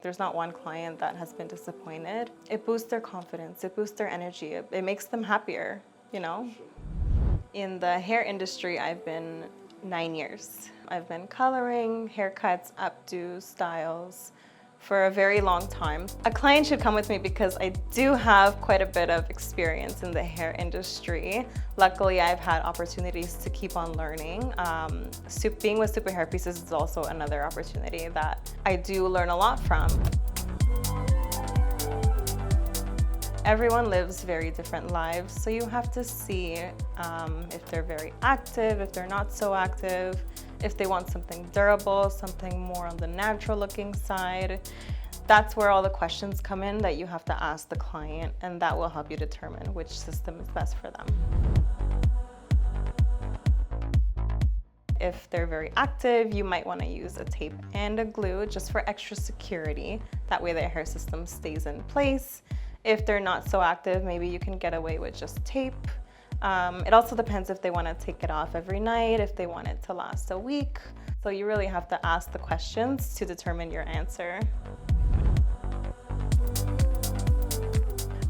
There's not one client that has been disappointed. It boosts their confidence, it boosts their energy, it makes them happier, you know? In the hair industry, I've been 9 years. I've been coloring, haircuts, updo, styles for a very long time. A client should come with me because I do have quite a bit of experience in the hair industry. Luckily, I've had opportunities to keep on learning. Being with Superhairpieces is also another opportunity that I do learn a lot from. Everyone lives very different lives, so you have to see if they're very active, if they're not so active, if they want something durable, something more on the natural looking side. That's where all the questions come in that you have to ask the client, and that will help you determine which system is best for them. If they're very active, you might want to use a tape and a glue just for extra security. That way their hair system stays in place. If they're not so active, maybe you can get away with just tape. It also depends if they want to take it off every night, if they want it to last a week. So you really have to ask the questions to determine your answer.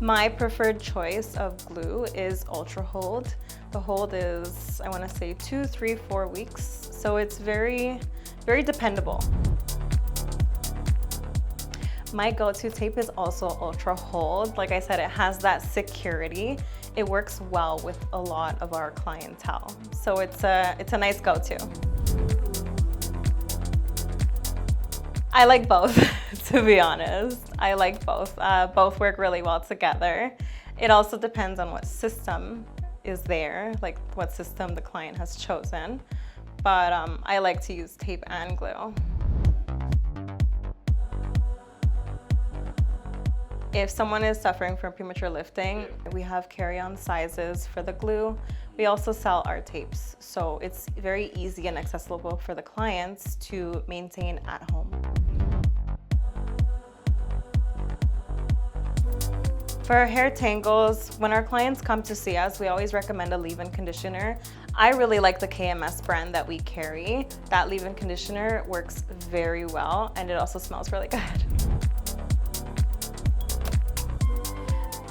My preferred choice of glue is Ultra Hold. The hold is, I want to say 2, 3, 4 weeks. So it's very, very dependable. My go-to tape is also Ultra Hold. Like I said, it has that security. It works well with a lot of our clientele. So it's a nice go-to. I like both, to be honest. I like both. Both work really well together. It also depends on what system is there, like what system the client has chosen. But I like to use tape and glue. If someone is suffering from premature lifting, we have carry-on sizes for the glue. We also sell our tapes, so it's very easy and accessible for the clients to maintain at home. For our hair tangles, when our clients come to see us, we always recommend a leave-in conditioner. I really like the KMS brand that we carry. That leave-in conditioner works very well, and it also smells really good.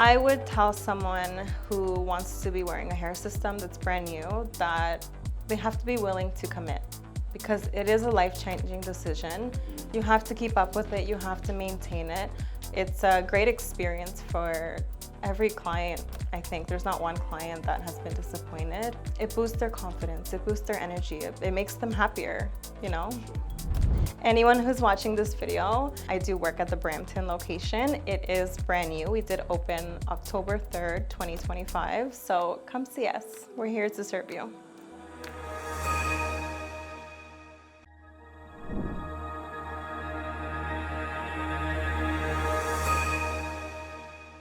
I would tell someone who wants to be wearing a hair system that's brand new that they have to be willing to commit, because it is a life-changing decision. You have to keep up with it, you have to maintain it. It's a great experience for every client. I think there's not one client that has been disappointed. It boosts their confidence, it boosts their energy, it makes them happier, you know? Anyone who's watching this video, I do work at the Brampton location. It is brand new. We did open October 3rd, 2025. So come see us. We're here to serve you.